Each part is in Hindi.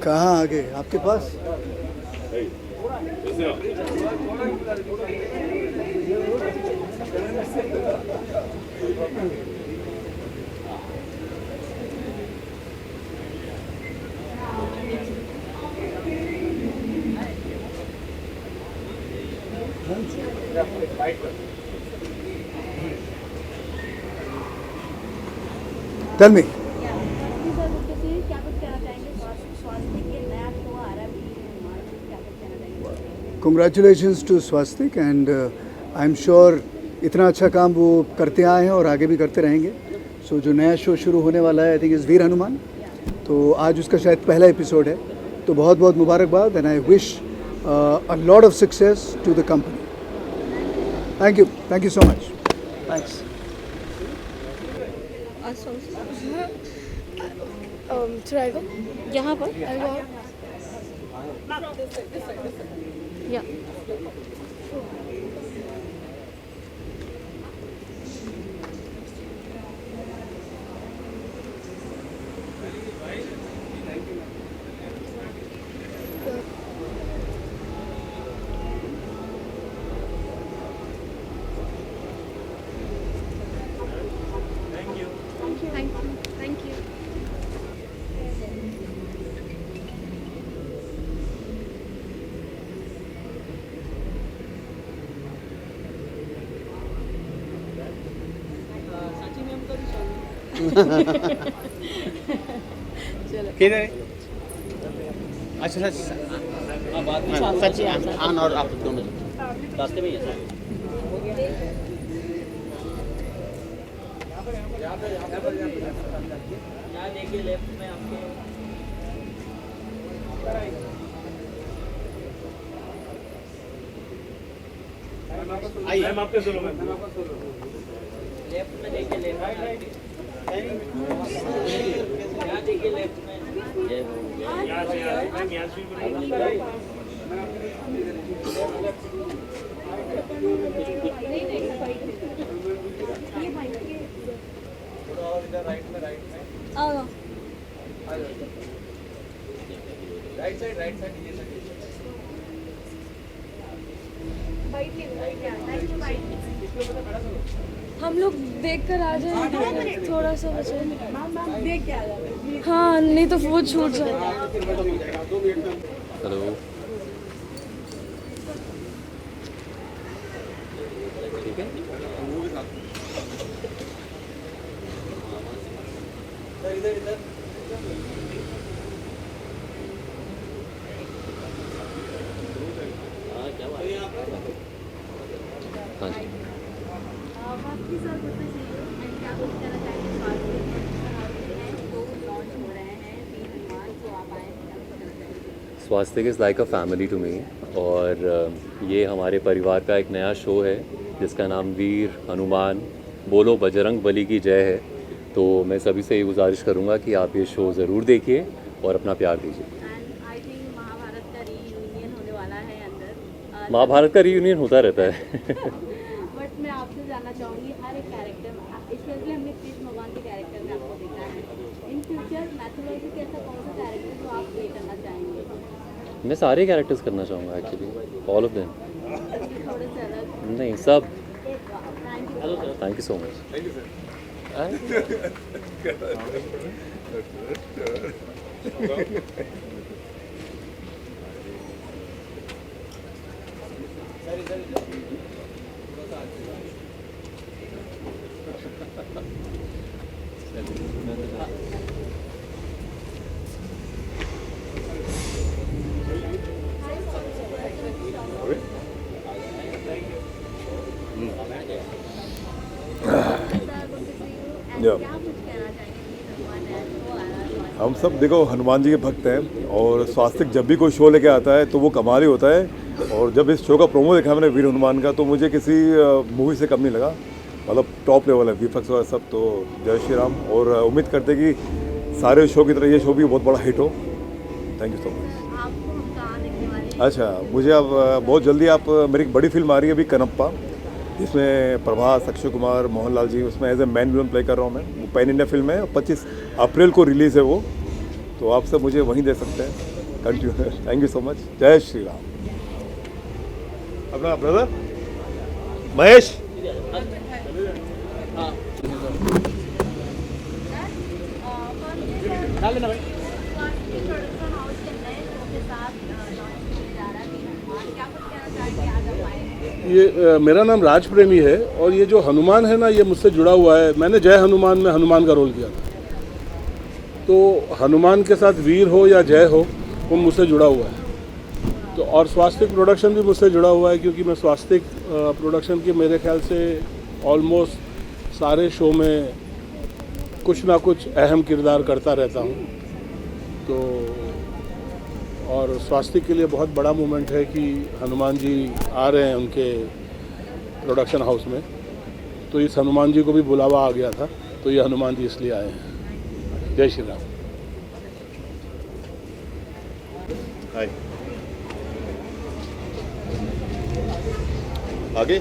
कहाँ आगे आपके पास? Tell me. Congratulations to Swastik and I'm sure इतना अच्छा काम वो करते आए हैं और आगे भी करते रहेंगे. सो जो नया शो शुरू होने वाला है आई थिंक इज़ वीर हनुमान, तो आज उसका शायद पहला एपिसोड है, तो बहुत बहुत मुबारकबाद and I wish a lot of success to the company. Thank you so much. Thanks. Triangle. यहाँ पर या थैंक यू. किधर है? अच्छा सच बात में सच आन और आप दोनों रास्ते में ही है सर. यहाँ देखिए लेफ्ट में आपके आइए मैम आपके सोलो में लेफ्ट में देखिए लेफ्ट यहाँ देखिए लेफ्ट में राइट में राइट साइड ये हम लोग देख कर आ जाए, थोड़ा सा बचे. देख के आ जाए. हाँ, नहीं तो वो छूट जाए. हेलो. ठीक है. इधर हाँ जी. Swastik is like a family to me और ये हमारे परिवार का एक नया शो है जिसका नाम वीर हनुमान बोलो बजरंग बली की जय है. तो मैं सभी से ये गुजारिश करूँगा कि आप ये शो ज़रूर देखिए और अपना प्यार दीजिए. महाभारत का रीयूनियन होता रहता है. बट मैं आपसे जानना चाहूँगी, हर एक कैरेक्टर स्पेशली हमने कृष्ण भगवान के कैरेक्टर में आपको देखा है. इन फ्यूचर मैथोलॉजी के ऐसा कौन सा कैरेक्टर जो आप प्ले करना चाहेंगे? मैं सारे कैरेक्टर्स करना चाहूँगा एक्चुअली, ऑल ऑफ देम. थोड़े से अलग. नहीं सब. Thank thank you so much. Thank you sir. हम सब देखो हनुमान जी के भक्त हैं और स्वास्तिक जब भी कोई शो लेके आता है तो वो कमाल ही होता है. और जब इस शो का प्रोमो देखा मैंने वीर हनुमान का तो मुझे किसी मूवी से कम नहीं लगा. मतलब टॉप लेवल है वीएफएक्स वगैरह सब. तो जय श्री राम और उम्मीद करते कि सारे शो की तरह ये शो भी बहुत बड़ा हिट हो. Thank you so much. अच्छा मुझे अब बहुत जल्दी आप मेरी एक बड़ी फिल्म आ रही है अभी कनप्पा, जिसमें प्रभास, अक्षय कुमार, मोहनलाल जी उसमें as a main villain play कर रहा हूँ मैं. वो पैन इंडिया फिल्म है, 25 अप्रैल को रिलीज़ है वो, तो आप सब मुझे वहीं देख सकते हैं. Continue. Thank you so much. जय श्री राम। अपना ब्रदर महेश। प्रोडक्शन हाउस के नए शो के साथ लॉन्च होने जा रहा है वीर हनुमान, क्या कुछ कहना चाहेंगे आज आप आए? ये मेरा नाम राज प्रेमी है और ये जो हनुमान है ना, ये मुझसे जुड़ा हुआ है। मैंने जय हनुमान में हनुमान का रोल किया था, तो हनुमान के साथ वीर हो या जय हो, वो मुझसे जुड़ा हुआ है। तो और स्वास्तिक प्रोडक्शन भी मुझसे जुड़ा हुआ है, क्योंकि मैं स्वास्तिक प्रोडक्शन के मेरे ख्याल से ऑलमोस्ट सारे शो में कुछ ना कुछ अहम किरदार करता रहता हूँ। तो और स्वास्तिक के लिए बहुत बड़ा मोमेंट है कि हनुमान जी आ रहे हैं उनके प्रोडक्शन हाउस में। तो इस हनुमान जी को भी बुलावा आ गया था, तो ये हनुमान जी इसलिए आए हैं। जय श्री राम। हाय, आगे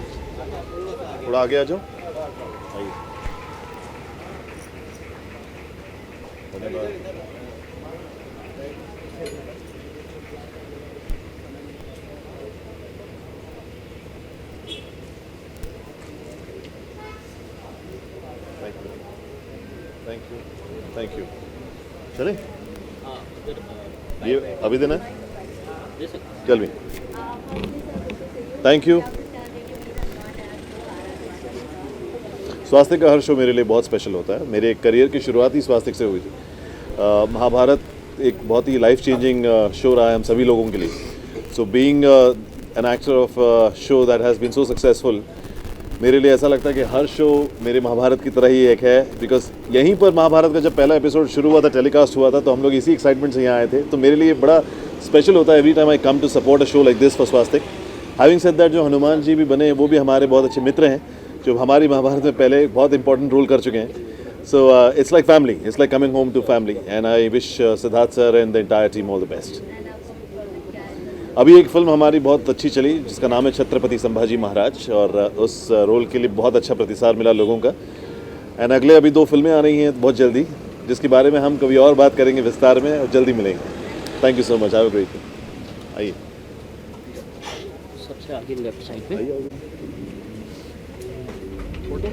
थोड़ा आगे आ जाओ। आइए। Thank you, thank you. चले ये अभी देना है। चल भी, थैंक यू। स्वास्तिक का हर शो मेरे लिए बहुत स्पेशल होता है। मेरे करियर की शुरुआत ही स्वास्तिक से हुई थी। महाभारत एक बहुत ही लाइफ चेंजिंग शो रहा है हम सभी लोगों के लिए। So being an actor of show that has been so successful, मेरे लिए ऐसा लगता है कि हर शो मेरे महाभारत की तरह ही एक है। बिकॉज यहीं पर महाभारत का जब पहला एपिसोड शुरू हुआ था, टेलीकास्ट हुआ था, तो हम लोग इसी एक्साइटमेंट से यहाँ आए थे। तो मेरे लिए बड़ा स्पेशल होता है every time I come to support a show like this for Swastik. Having said that, जो हनुमान जी भी बने वो भी हमारे बहुत अच्छे मित्र हैं, जो हमारी महाभारत में पहले बहुत इंपॉर्टेंट रोल कर चुके हैं। So it's like family, it's like coming home to family, and I wish Siddharth sir and the entire team all the best. अभी एक फिल्म हमारी बहुत अच्छी चली जिसका नाम है छत्रपति संभाजी महाराज, और उस रोल के लिए बहुत अच्छा प्रतिसाद मिला लोगों का। एंड अगले अभी 2 फिल्में आ रही हैं बहुत जल्दी, जिसके बारे में हम कभी और बात करेंगे विस्तार में, और जल्दी मिलेंगे। Thank you so much, have a great day. आइए सबसे आगे लेफ्ट साइड पे फोटो।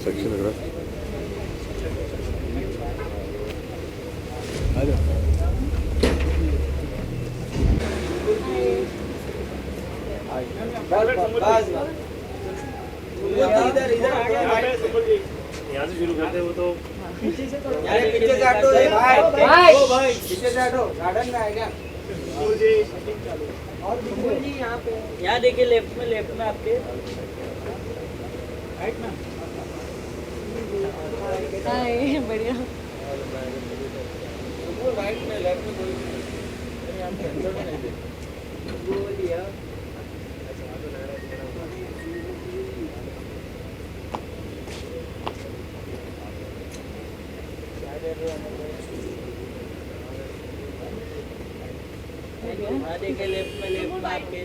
सेक्शन लग रहा है। यहाँ से शुरू करते हो तो पीछे से हटो भाई पीछे से हटो। गार्डन में आएगा और जी यहाँ पे, यहाँ देखिए लेफ्ट में आपके राइट में। हाय, बढ़िया। राइट में लेफ्ट में कोई यहाँ पे अंदर में नहीं देखो वो लिया। देखिए लेफ्ट में आपके।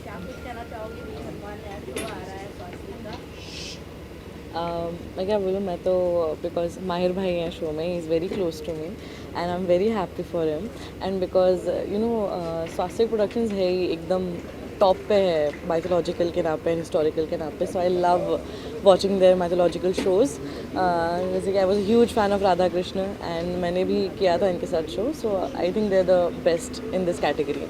क्या कुछ कहना चाहोगे वीर हनुमान नया शो आ रहा है स्वास्तिक का? मैं क्या बोलूँ, मैं तो बिकॉज माहिर भाई हैं शो में, he is very close to me and I am very happy for him. And because you know Swastik productions है ही एकदम टॉप पे है माइथोलॉजिकल के नाम पे, हिस्टोरिकल के नाम पे। So I love watching their mythological shows. जैसे कि I was huge fan of Radha Krishna and मैंने भी किया था इनके साथ show. So I think they are the best in this category.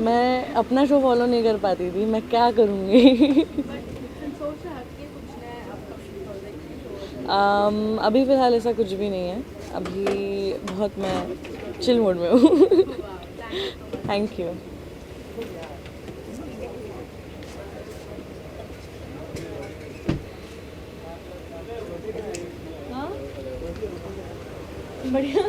मैं अपना शो फॉलो नहीं कर पाती थी, मैं क्या करूँगी। अभी फ़िलहाल ऐसा कुछ भी नहीं है, अभी बहुत मैं चिल मूड में हूँ। Thank you. बढ़िया.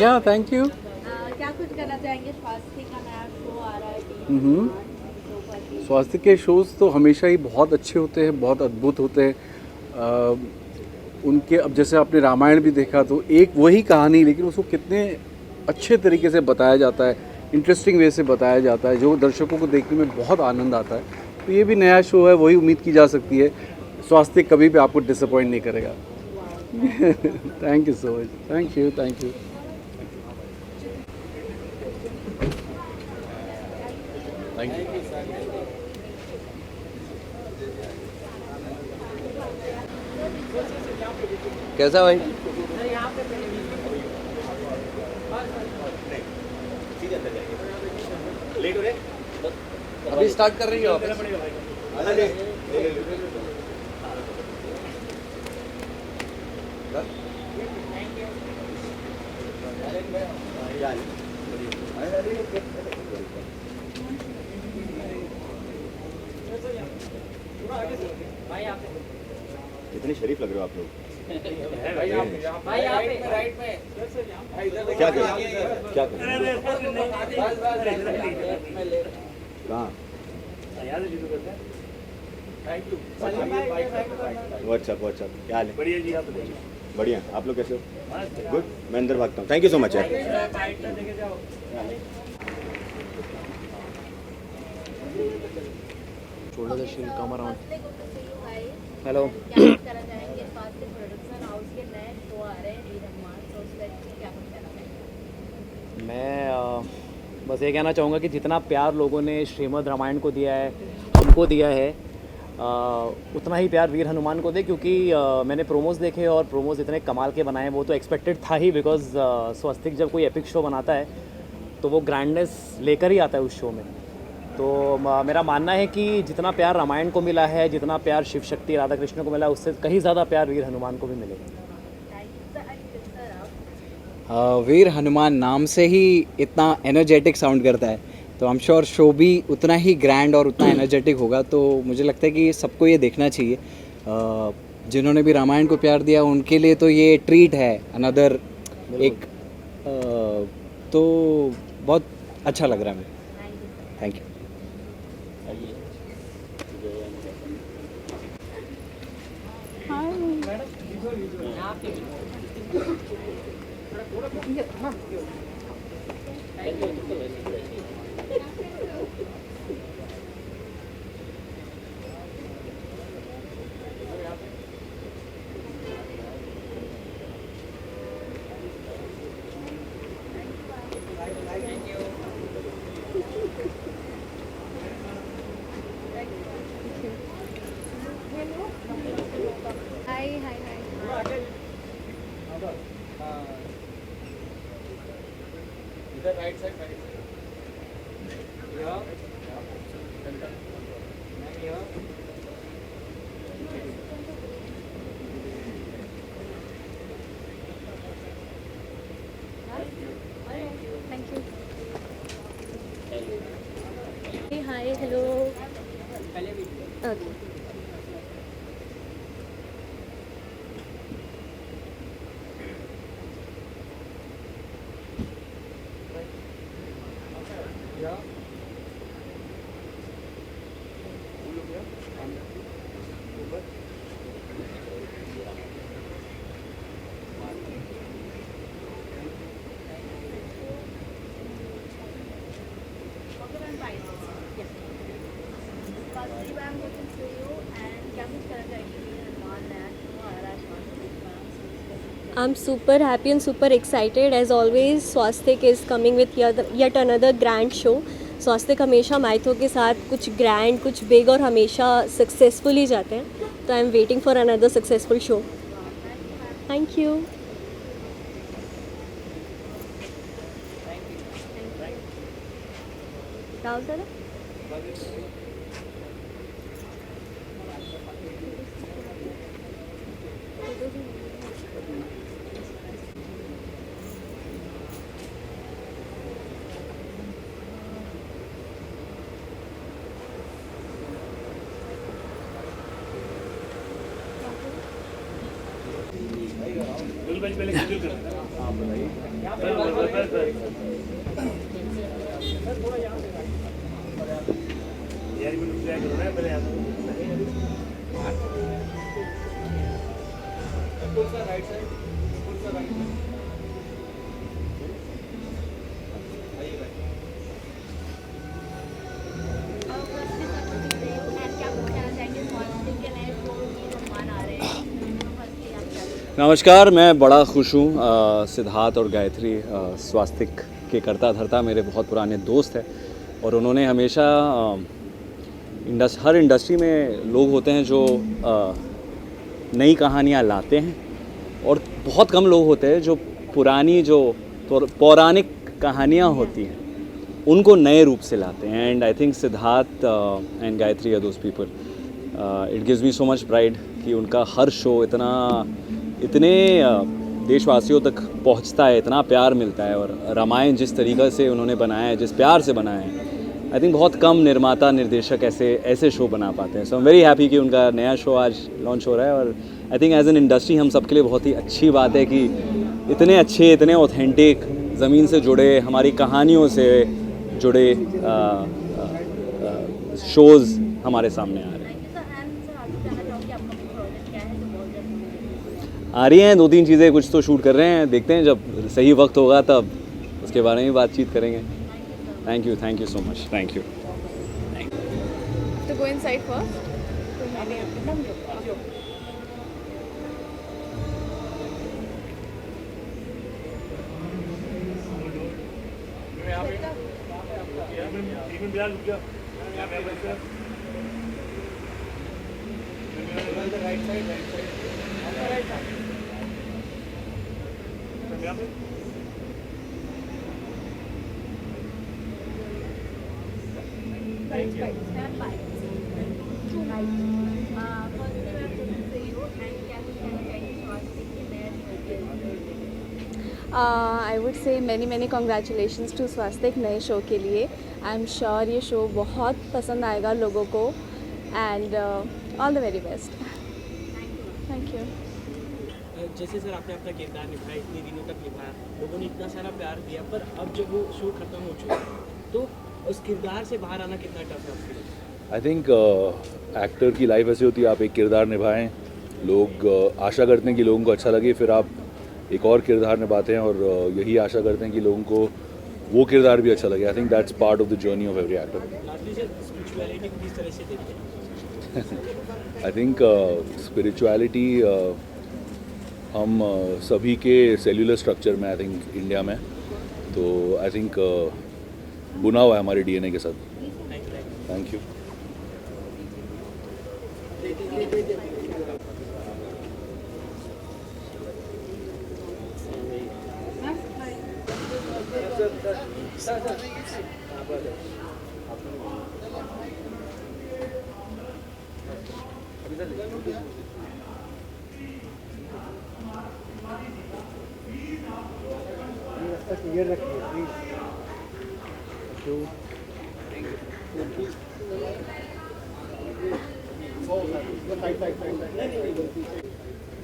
Yeah, thank you. क्या कुछ करना चाहेंगे? स्वास्थ्य का नया शो आ रहा है. स्वास्थ्य के शोज़ तो हमेशा ही बहुत अच्छे होते हैं, बहुत अद्भुत होते हैं. उनके अब जैसे आपने रामायण भी देखा तो एक वही कहानी लेकिन उसको कितने अच्छे तरीके से बताया जाता है, इंटरेस्टिंग वे से बताया जाता है, जो दर्शकों को देखने में बहुत आनंद आता है. तो ये भी नया शो है, वही उम्मीद की जा सकती है. स्वास्थ्य कभी भी आपको डिसअपॉइंट नहीं करेगा. Thank you so much. Thank you. Thank you. कैसा भाई? अभी स्टार्ट कर रही हो? कितने शरीफ लग रहे हो आप लोग. क्या क्या कहाँ? व्हाट्सअप क्या हाल है? बढ़िया जी. आप बढ़िया. आप लोग कैसे हो? गुड. मैं अंदर भागता हूँ. Thank you so much. Shoulder the shield come around. Hello. क्या कुछ करना चाहेंगे? स्वास्थ्य प्रोडक्शन हाउस के नए शो आ रहे हैं वीर हनुमान, तो उस पर क्या कुछ कहना चाहेंगे? मैं बस ये कहना चाहूँगा कि जितना प्यार लोगों ने श्रीमद् रामायण को दिया है, हमको दिया है, उतना ही प्यार वीर हनुमान को दे. क्योंकि मैंने प्रोमोज देखे और प्रोमोज इतने कमाल के बनाए. वो तो एक्सपेक्टेड था ही, बिकॉज स्वस्तिक जब कोई एपिक शो बनाता है तो वो ग्रैंडनेस लेकर ही आता है उस शो में. तो मेरा मानना है कि जितना प्यार रामायण को मिला है, जितना प्यार शिव शक्ति राधा कृष्ण को मिला है, उससे कहीं ज़्यादा प्यार वीर हनुमान को भी मिलेगा. वीर हनुमान नाम से ही इतना एनर्जेटिक साउंड करता है, तो आई एम श्योर शो भी उतना ही ग्रैंड और उतना एनर्जेटिक होगा. तो मुझे लगता है कि सबको ये देखना चाहिए. जिन्होंने भी रामायण को प्यार दिया उनके लिए तो ये ट्रीट है, अनदर एक. तो बहुत अच्छा लग रहा है मुझे. Thank you. Hi hi hi. Thank you. Hey, hi, hello. Okay. I'm super happy and super excited as always. Swastik is coming with yet another grand show. Swastik हमेशा माइथो के साथ कुछ ग्रैंड, कुछ बिग और हमेशा सक्सेसफुल ही जाते हैं. तो I am waiting for another successful show. Thank you. Rahul sir. नमस्कार, मैं बड़ा खुश हूँ। सिद्धार्थ और गायत्री स्वास्तिक के करता धरता मेरे बहुत पुराने दोस्त हैं और उन्होंने हमेशा हर इंडस्ट्री में लोग होते हैं जो नई कहानियाँ लाते हैं और बहुत कम लोग होते हैं जो पुरानी जो पौराणिक कहानियाँ होती हैं उनको नए रूप से लाते हैं। And I think Siddharth and Gayatri are those people. It gives me so much pride कि उनका हर शो इतने देशवासियों तक पहुंचता है, इतना प्यार मिलता है। और रामायण जिस तरीक़े से उन्होंने बनाया है, जिस प्यार से बनाया है, आई थिंक बहुत कम निर्माता निर्देशक ऐसे शो बना पाते हैं। सो आई एम वेरी हैप्पी कि उनका नया शो आज लॉन्च हो रहा है। और I think as an industry हम सबके लिए बहुत ही अच्छी बात है कि इतने अच्छे, इतने ऑथेंटिक, ज़मीन से जुड़े, हमारी कहानियों से जुड़े शोज़ हमारे सामने आ रहे हैं। आ रही हैं 2-3 चीज़ें, कुछ तो शूट कर रहे हैं, देखते हैं जब सही वक्त होगा तब उसके बारे में बातचीत करेंगे। Thank you so much, thank you. To go inside first. I would say many congratulations to Swastik नए शो के लिए। आई एम श्योर ये शो बहुत पसंद आएगा लोगों को and all the very best. Thank you. जैसे सर आपने अपना किरदार निभाया, इतने दिनों तक निभाया, लोगों ने इतना सारा प्यार दिया, पर अब जब वो शो खत्म हो चुका तो उस किरदार से बाहर आना कितना टफ है आपके लिए? आई थिंक एक्टर की लाइफ ऐसी होती है, आप एक किरदार निभाएं, लोग आशा करते हैं कि लोगों को अच्छा लगे, फिर आप एक और किरदार निभाते हैं और यही आशा करते हैं कि लोगों को वो किरदार भी अच्छा लगे। I think that's part of the journey of every actor. Spirituality को किस तरह से देखते हैं? आई थिंक स्पिरिचुअलिटी हम सभी के सेल्यूलर स्ट्रक्चर में, आई थिंक इंडिया में, तो आई थिंक बुना हुआ है हमारे डीएनए के साथ। Thank you. क्लियर रखिए please.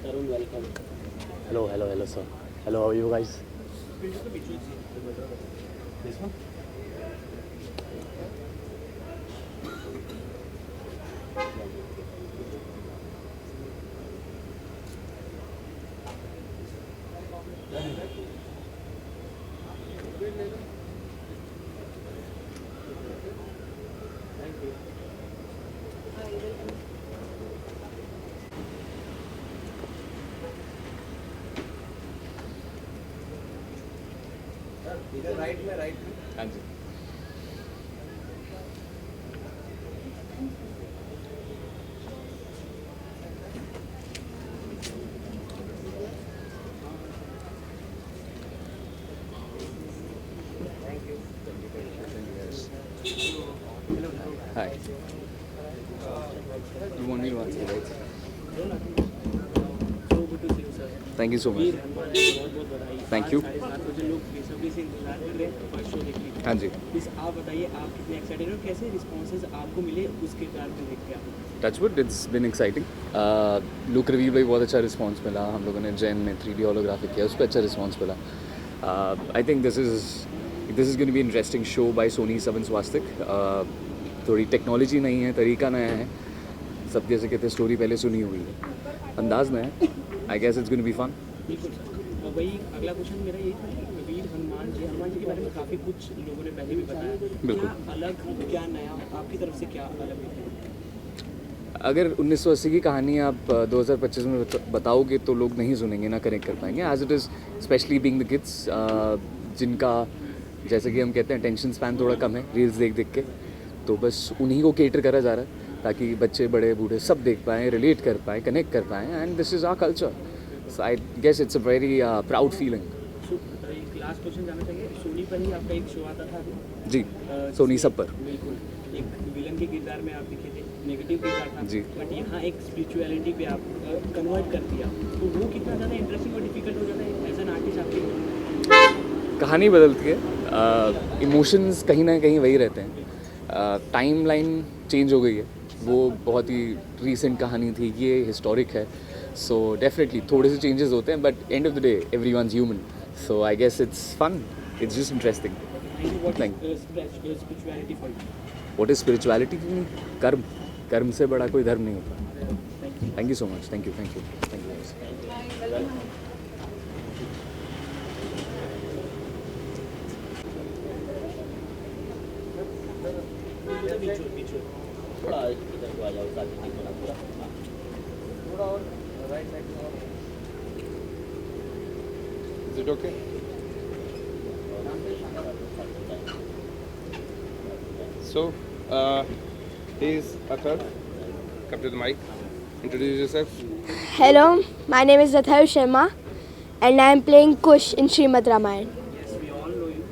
Tarun, welcome. Hello, sir. Hello, how are you guys? This one? इधर राइट में। हाँ जी। Hi. You want me to answer, right? So good to see you, sir. Thank you so very much. Hanuman ji बहुत बहुत बधाई। Thank आज you. 7:30 बजे लोग बेसब्री से इंतजार कर रहे हैं फर्स्ट शो देखने का। हाँ जी। प्लीज आप बताइए आप कितने एक्साइटेड हो, कैसे रिस्पॉन्सेज आपको मिले उस किरदार को देख के आप? Touchwood, it's been exciting. Look review पे बहुत अच्छा रिस्पांस मिला, हम लोगों ने जैन में 3D होलोग्राफिक किया, उस पर अच्छा रिस्पांस मिला। I think this is going to be interesting show by Sony SAB in स्वास्तिक। थोड़ी टेक्नोलॉजी नहीं है, तरीका नया है, सब जैसे कहते हैं स्टोरी पहले सुनी हुई है, अंदाज नया है। I guess it's going to be fun. बिल्कुल सर। और वही अगला क्वेश्चन मेरा ये था कि वीर हनुमान जी के बारे में काफ़ी कुछ लोगों ने पहले भी बताया, बिल्कुल। क्या अलग क्या नया आपकी तरफ से क्या अलग है? अगर 1980 की कहानी आप 2025 में बताओगे तो लोग नहीं सुनेंगे, ना कनेक्ट कर पाएंगे, as it is specially being the kids जिनका जैसे कि हम कहते हैं अटेंशन स्पैन थोड़ा कम है रील्स देख देख के, तो बस उन्हीं को केटर करा जा रहा है ताकि बच्चे बड़े बूढ़े सब देख पाएँ, रिलेट कर पाएँ, कनेक्ट कर पाएँ, and this is our culture. So I guess it's a very proud feeling. So एक लास्ट क्वेश्चन जानना चाहिए, सोनी पर ही आपका एक शो आता था अभी? जी, सोनी सब पर। बिल्कुल, एक विलन के किरदार में आप दिखे थे, नेगेटिव किरदार था जी। बट यहाँ एक स्पिरिचुअलिटी पे आप कन्वर्ट कर दिया, तो वो कितना ज़्यादा इंटरेस्टिंग और डिफिकल्ट हो जाता है एज एन आर्टिस्ट आपके लिए? कहानी बदलती है, इमोशंस कहीं ना कहीं वही रहते हैं, टाइम लाइन चेंज हो गई है, वो बहुत ही रीसेंट कहानी थी, ये हिस्टोरिक है, सो डेफिनेटली थोड़े से चेंजेस होते हैं, but end of the day every one human, so I guess it's fun, it's just interesting. Spirituality for you? What is spirituality? कर्म, कर्म से बड़ा कोई धर्म नहीं होता। Thank you so much, thank you, thank you, thank you. Is it okay? So, here's Athar. Come to the mic. Introduce yourself. Hello, my name is Athar Sharma and I am playing Kush in Srimad Ramayana. Yes, we all know you.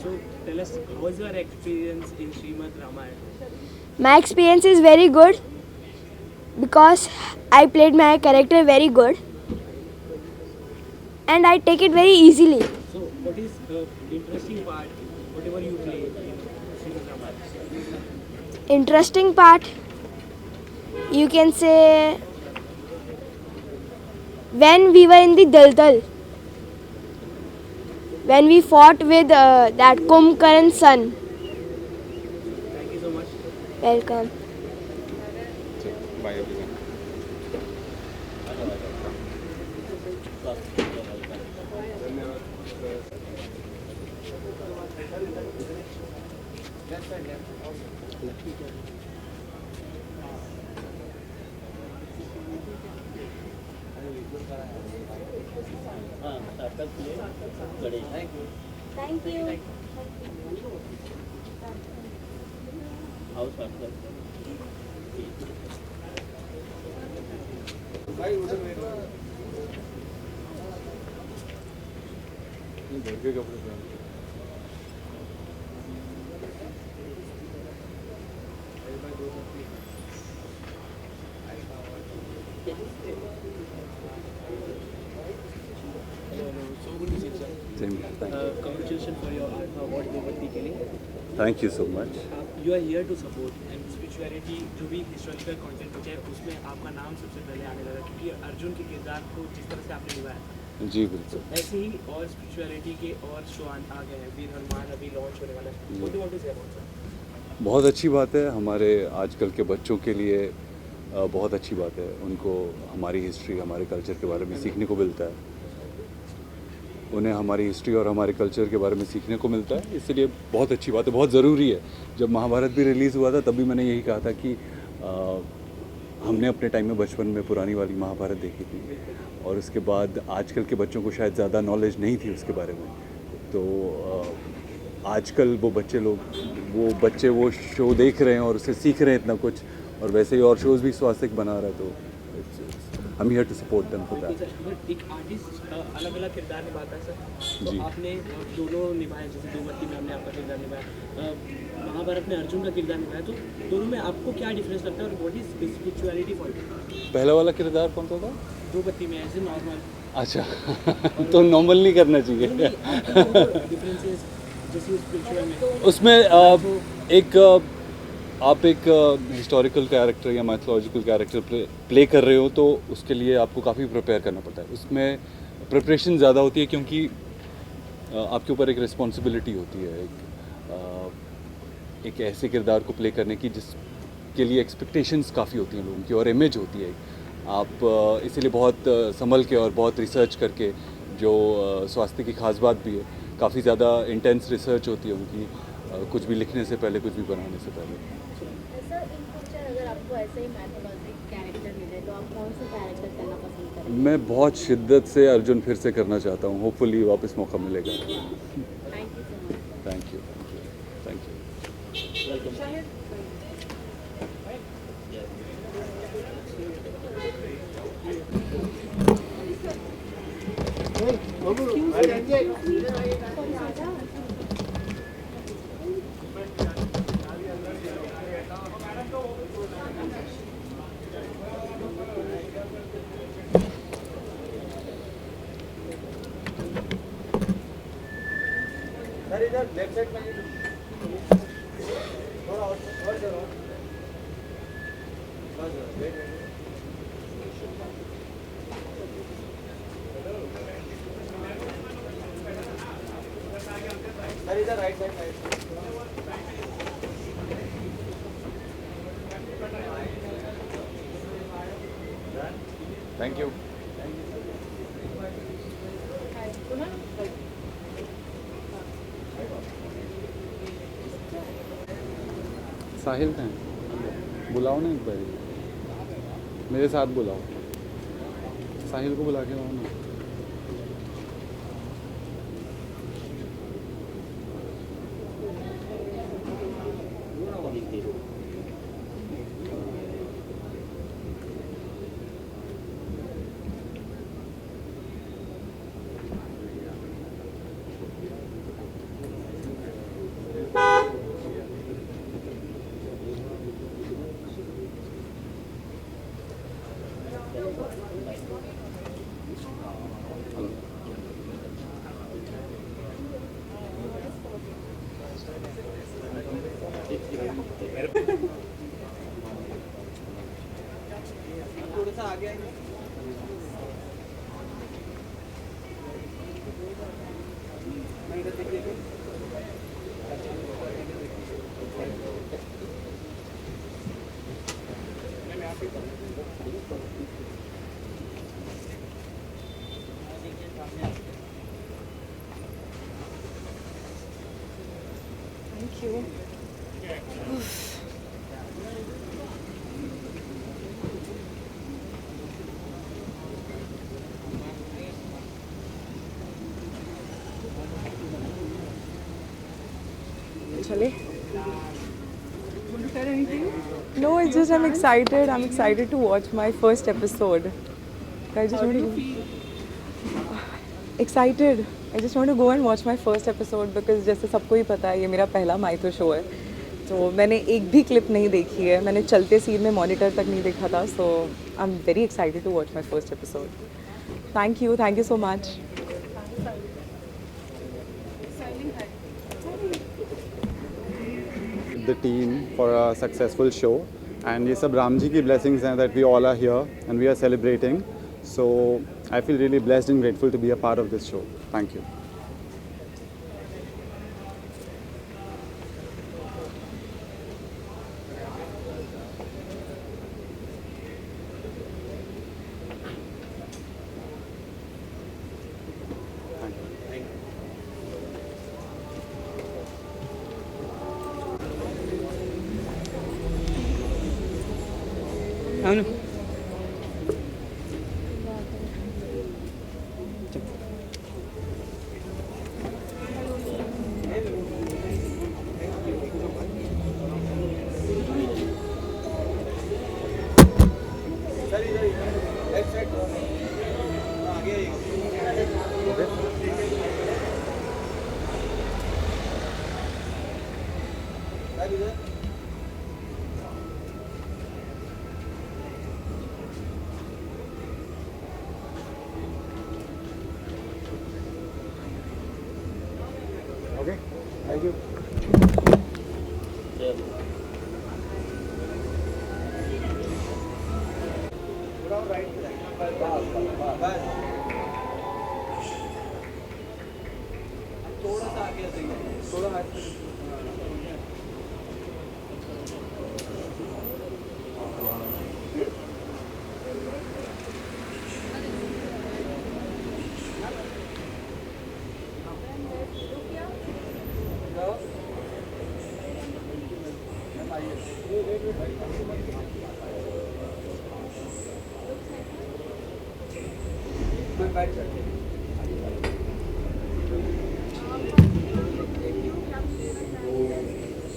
So tell us, how was your experience in Srimad Ramayana? My experience is very good because I played my character very good and I take it very easily. So what is the interesting part, whatever you play in Srimad Ramayana? Interesting part, you can say, when we were in the Daldal, when we fought with that Kumbhkarn's son. Thank you so much. Welcome. Bye everyone. Thank you. घर के कपड़े पहन। So good to see you, sir. Congratulations for your award Devti के लिए. Thank you so much. You are here to support and spirituality जो भी historical content बचा है उसमें आपका नाम सबसे पहले आने लगा क्योंकि अर्जुन के किरदार को जिस तरह से आपने निभाया जी बिल्कुल। ऐसे ही और स्पिरिचुअलिटी के और शो आ गए हैं, वीर हनुमान अभी लॉन्च होने वाला है. What do you want to say about that? बहुत अच्छी बात है, हमारे आजकल के बच्चों के लिए बहुत अच्छी बात है, उनको हमारी हिस्ट्री, हमारे कल्चर के बारे में सीखने को मिलता है, उन्हें हमारी हिस्ट्री और हमारे कल्चर के बारे में सीखने को मिलता है, इसलिए बहुत अच्छी बात है, बहुत ज़रूरी है। जब महाभारत भी रिलीज़ हुआ था तब भी मैंने यही कहा था कि हमने अपने टाइम में बचपन में पुरानी वाली महाभारत देखी थी और उसके बाद आजकल के बच्चों को शायद ज़्यादा नॉलेज नहीं थी उसके बारे में, तो आजकल वो बच्चे वो शो देख रहे हैं और उससे सीख रहे हैं इतना कुछ, और वैसे ही और शोज़ भी स्वास्तिक बना रहा है, तो I'm here to support them for that. But एक आर्टिस्ट अलग अलग किरदार निभाता है सर, तो जी। आपने दोनों निभाए, जैसे दोमती में हमने आपका किरदार निभाया, महाभारत में अर्जुन का किरदार निभाया, तो दोनों में आपको क्या डिफरेंस लगता है और what is spirituality for you? पहला वाला किरदार कौन सा था? दोमती में एज ए नॉर्मल अच्छा तो नॉर्मल नहीं करना चाहिए डिफरेंसेस जैसे स्पिरिचुअल में उसमें आप एक हिस्टोरिकल कैरेक्टर या माइथोलॉजिकल कैरेक्टर प्ले कर रहे हो तो उसके लिए आपको काफ़ी प्रिपेयर करना पड़ता है। उसमें प्रिपरेशन ज़्यादा होती है क्योंकि आपके ऊपर एक रिस्पॉन्सिबिलिटी होती है एक ऐसे किरदार को प्ले करने की जिसके लिए एक्सपेक्टेशंस काफ़ी होती हैं लोगों की और इमेज होती है। आप इसीलिए बहुत संभल के और बहुत रिसर्च करके, जो स्वास्थ्य की खास बात भी है, काफ़ी ज़्यादा इंटेंस रिसर्च होती है उनकी, कुछ भी लिखने से पहले, कुछ भी बनाने से पहले। सर इन फ्यूचर अगर आपको ऐसे ही मैथोलॉजिक कैरेक्टर मिले तो आप कौन सा कैरेक्टर करना पसंद करेंगे? मैं बहुत शिद्दत से अर्जुन फिर से करना चाहता हूँ। होपफुली वापस मौका मिलेगा। Thank you so much. Thank you, thank you. Thank you. Sahil कहाँ बुलाओ ना एक बार, मेरे साथ बुलाओ। साहिल को बुला के लाओ ना। Thank you. Chale. No, it's just I'm excited. I'm excited to watch my first episode. I just want to excited. I just want to go and watch my first episode because जैसे सबको ही पता है ये मेरा पहला माइथो शो है, तो मैंने एक भी क्लिप नहीं देखी है, मैंने चलते सीन में मॉनिटर तक नहीं देखा था, so I'm very excited to watch my first episode. Thank you so much. The team for a successful show, and ये सब राम जी की blessings हैं that we all are here and we are celebrating. So I feel really blessed and grateful to be a part of this show. Thank you.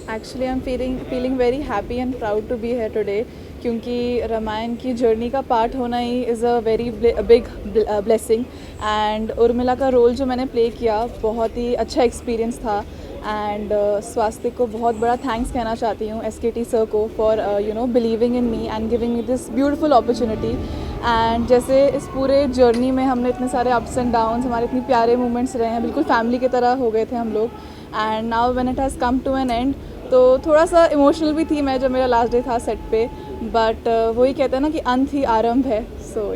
Actually, I'm feeling very happy and proud to be here today क्योंकि रामायण की जर्नी का पार्ट होना he is a very big blessing and Urmila का रोल जो मैंने प्ले किया बहुत ही अच्छा एक्सपीरियंस था एंड स्वास्तिक को बहुत बड़ा थैंक्स कहना चाहती हूँ SKT सर को for believing in me and giving me this beautiful opportunity and जैसे इस पूरे जर्नी में हमने इतने सारे अप्स एंड डाउन्स हमारे इतने प्यारे मोमेंट्स रहे हैं बिल्कुल फैमिली की तरह हो गए थे हम लोग and now when it has come to an end तो थोड़ा सा इमोशनल भी थी मैं जब मेरा लास्ट डे था सेट पे बट वही कहते हैं ना कि अंत ही आरंभ है सो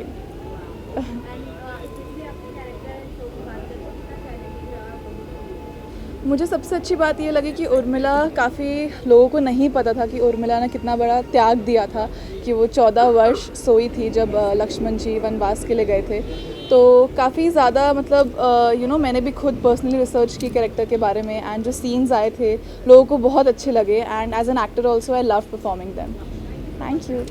मुझे सबसे अच्छी बात ये लगी कि उर्मिला काफ़ी लोगों को नहीं पता था कि उर्मिला ने कितना बड़ा त्याग दिया था कि वो 14 वर्ष सोई थी जब लक्ष्मण जी वनवास के लिए गए थे तो काफ़ी ज़्यादा मतलब मैंने भी खुद पर्सनली रिसर्च की कैरेक्टर के बारे में एंड जो सीन्स आए थे लोगों को बहुत अच्छे लगे and as an actor also I love performing them thank you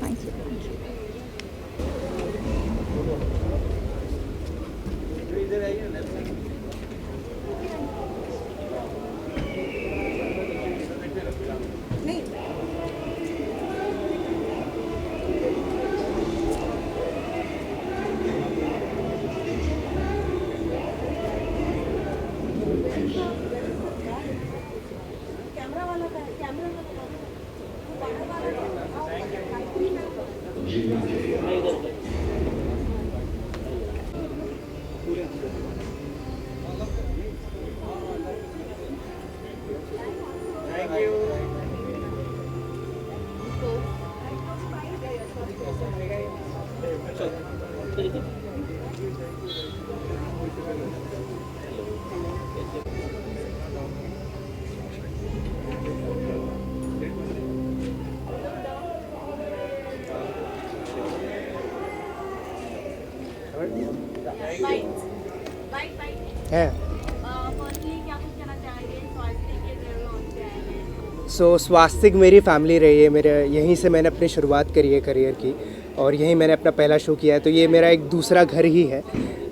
so Swastik मेरी फैमिली रही है मेरे यहीं से मैंने अपनी शुरुआत करी है करियर की और यहीं मैंने अपना पहला शो किया है तो ये मेरा एक दूसरा घर ही है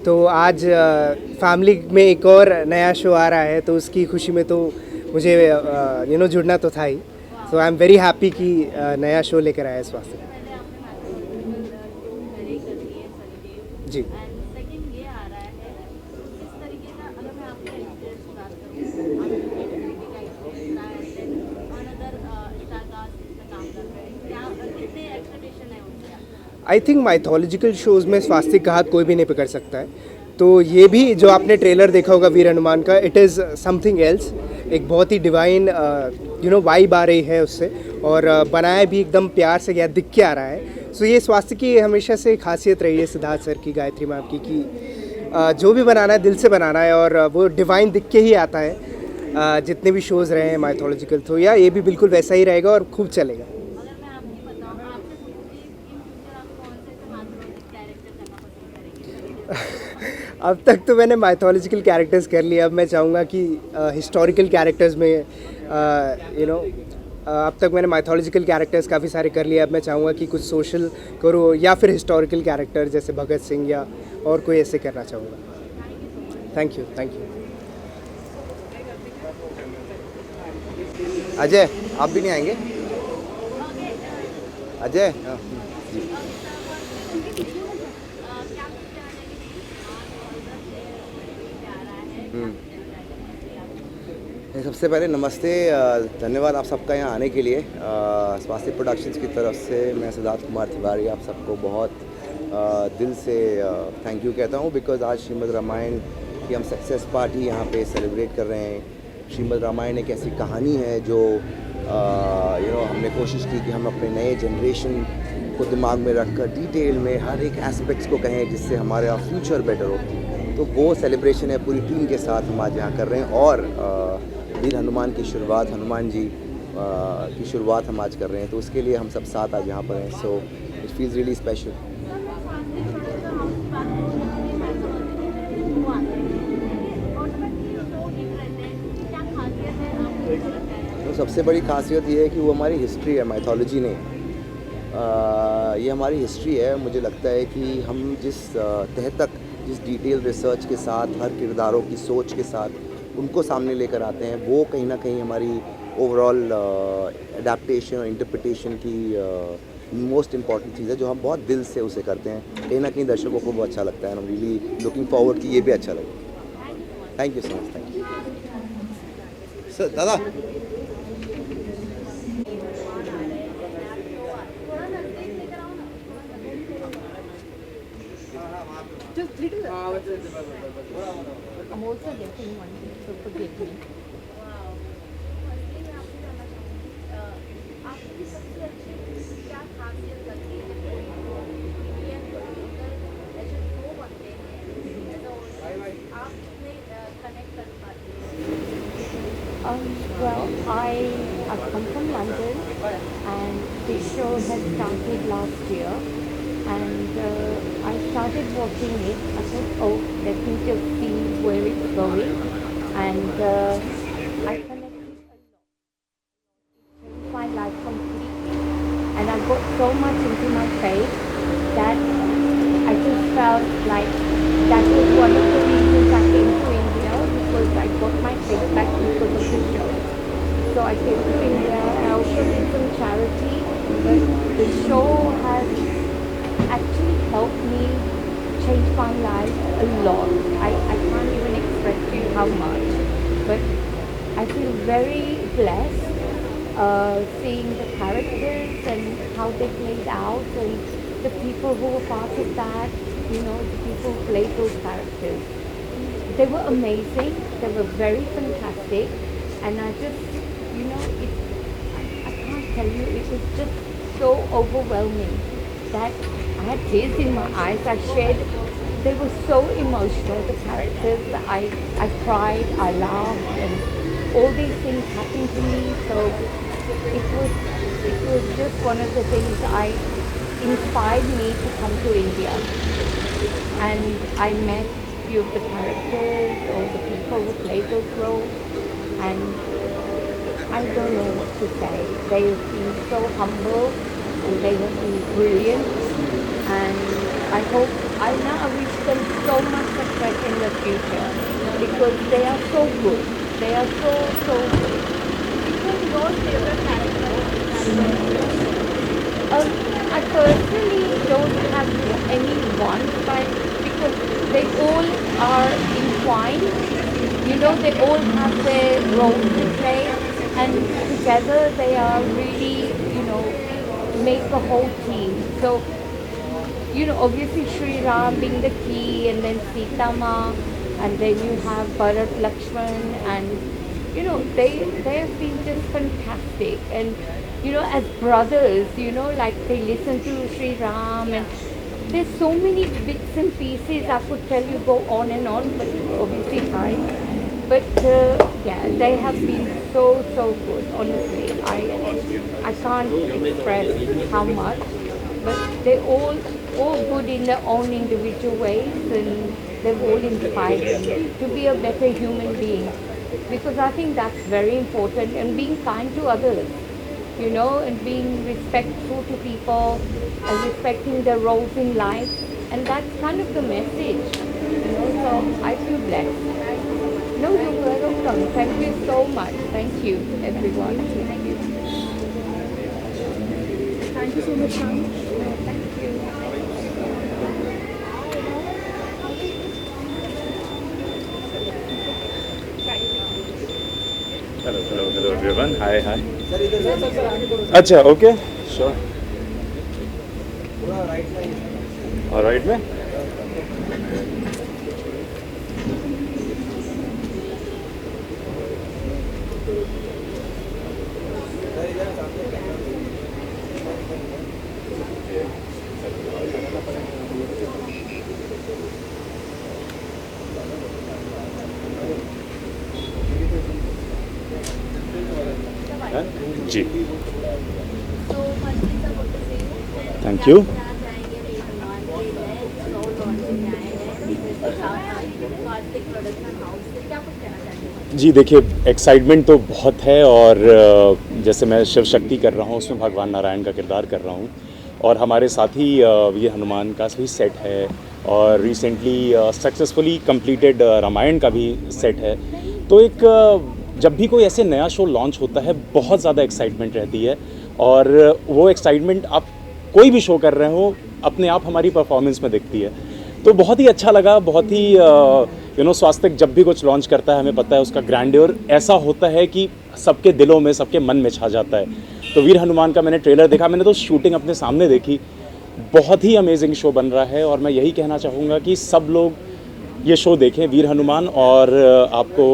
तो आज फैमिली में एक और नया शो आ रहा है तो उसकी खुशी में तो मुझे जुड़ना तो था ही सो आई एम वेरी हैप्पी कि नया शो लेकर आया है स्वास्तिक जी आई थिंक माइथोलॉजिकल शोज़ में स्वास्तिक का हाथ कोई भी नहीं पकड़ सकता है तो ये भी जो आपने ट्रेलर देखा होगा वीर हनुमान का इट इज़ समथिंग एल्स एक बहुत ही डिवाइन वाइब आ रही है उससे और बनाया भी एकदम प्यार से गया दिख के आ रहा है सो ये स्वास्तिक की हमेशा से खासियत रही है सिद्धार्थ सर की गायत्री मैम की कि जो भी बनाना है दिल से बनाना है और वो डिवाइन दिख के ही आता है जितने भी शोज़ रहे हैं माइथोलॉजिकल तो या ये भी बिल्कुल वैसा ही रहेगा और खूब चलेगा अब तक तो मैंने माइथोलॉजिकल कैरेक्टर्स कर लिया अब मैं चाहूँगा कि हिस्टोरिकल कैरेक्टर्स में अब तक मैंने माइथोलॉजिकल कैरेक्टर्स काफ़ी सारे कर लिए अब मैं चाहूँगा कि कुछ सोशल करो या फिर हिस्टोरिकल कैरेक्टर जैसे भगत सिंह या और कोई ऐसे करना चाहूँगा थैंक यू अजय आप भी नहीं आएंगे अजय सबसे पहले नमस्ते धन्यवाद आप सबका यहाँ आने के लिए स्वास्तिक प्रोडक्शंस की तरफ से मैं सिद्धार्थ कुमार तिवारी आप सबको बहुत दिल से थैंक यू कहता हूँ बिकॉज आज श्रीमद् रामायण की हम सक्सेस पार्टी यहाँ पे सेलिब्रेट कर रहे हैं श्रीमद् रामायण एक ऐसी कहानी है जो हमने कोशिश की कि हम अपने नए जनरेशन को दिमाग में रखकर डिटेल में हर एक एस्पेक्ट्स को कहें जिससे हमारा फ्यूचर बेटर हो। तो वो सेलिब्रेशन है पूरी टीम के साथ हम आज यहाँ कर रहे हैं। और वीर हनुमान की शुरुआत, हनुमान जी की शुरुआत हम आज कर रहे हैं, तो उसके लिए हम सब साथ आज यहाँ पर हैं। So it feels really special. तो सबसे बड़ी खासियत ये है कि वो हमारी हिस्ट्री है, माइथोलॉजी नहीं। ये हमारी हिस्ट्री है। मुझे लगता है कि हम जिस तह तक, जिस डिटेल रिसर्च के साथ, हर किरदारों की सोच के साथ उनको सामने लेकर आते हैं, वो कहीं ना कहीं हमारी ओवरऑल एडेप्टेशन और इंटरप्रिटेशन की मोस्ट इम्पॉर्टेंट चीज़ है, जो हम बहुत दिल से उसे करते हैं। कहीं ना कहीं दर्शकों को वो अच्छा लगता है। I am really looking forward कि ये भी अच्छा लगे। Thank you so much. Thank you sir. दादा I'm also getting one, so forgive me. Well, I come from London, and this show has started last year, and I started watching it. I thought, oh, let me just see where it's going, and I connected a lot. It changed my life completely, and I got so much into my faith that I just felt like that was one of the reasons I came to India, because I got my faith back because of this show. So I came to India. I also did some charity, but the show has actually helped me change my life a lot. I can't even express to you how much, but I feel very blessed seeing the characters and how they played out, and the people who were part of that, you know, the people who played those characters. They were amazing, they were very fantastic, and I just, you know, I can't tell you, it was just so overwhelming that I had tears in my eyes. I shed. They were so emotional, the characters. I cried, I laughed, and all these things happened to me. So it was just one of the things inspired me to come to India. And I met few of the characters, all the people who played those roles, and I don't know what to say. They have been so humble, and they have been brilliant. And I wish them so much success in the future, because they are so good. They are so good. Which was your favorite character? I personally don't have any one, but because they all are entwined. You know, they all have their roles to play, and together they are really, you know, make a whole team. So, you know, obviously Sri Ram being the key, and then Sita Ma, and then you have Bharat Lakshman, and you know, they have been just fantastic. And you know, as brothers, you know, like they listen to Sri Ram, and there's so many bits and pieces. I could tell you, go on and on, but obviously time. But yeah, they have been so good. Honestly, I can't express how much. But they all good in their own individual ways, and they've all inspired me to be a better human being, because I think that's very important, and being kind to others, you know, and being respectful to people and respecting their roles in life, and that's kind of the message, you know. So I feel blessed. No, you're welcome. Thank you so much. Thank you, everyone. Thank you. Thank you so much, ma'am. Thank you. Hello everyone. Hi. अच्छा, okay, sure. All right, में? जी थैंक यू। जी देखिए, एक्साइटमेंट तो बहुत है और जैसे मैं शिव शक्ति कर रहा हूँ उसमें भगवान नारायण का किरदार कर रहा हूँ और हमारे साथ ही वीर हनुमान का भी सेट है और रिसेंटली सक्सेसफुली कंप्लीटेड रामायण का भी सेट है। तो एक जब भी कोई ऐसे नया शो लॉन्च होता है बहुत ज़्यादा एक्साइटमेंट रहती है और वो एक्साइटमेंट आप कोई भी शो कर रहे हो अपने आप हमारी परफॉर्मेंस में दिखती है। तो बहुत ही अच्छा लगा, बहुत ही स्वास्तिक जब भी कुछ लॉन्च करता है हमें पता है उसका ग्रैंडियर ऐसा होता है कि सबके दिलों में, सबके मन में छा जाता है। तो वीर हनुमान का मैंने ट्रेलर देखा, मैंने तो शूटिंग अपने सामने देखी, बहुत ही अमेजिंग शो बन रहा है और मैं यही कहना चाहूँगा कि सब लोग ये शो देखें वीर हनुमान और आपको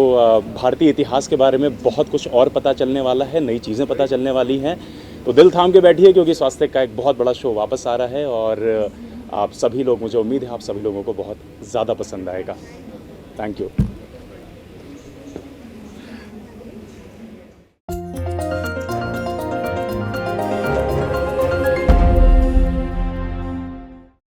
भारतीय इतिहास के बारे में बहुत कुछ और पता चलने वाला है, नई चीज़ें पता चलने वाली हैं। तो दिल थाम के बैठिए क्योंकि स्वास्तिक का एक बहुत बड़ा शो वापस आ रहा है और आप सभी लोग, मुझे उम्मीद है आप सभी लोगों को बहुत ज़्यादा पसंद आएगा। Thank you.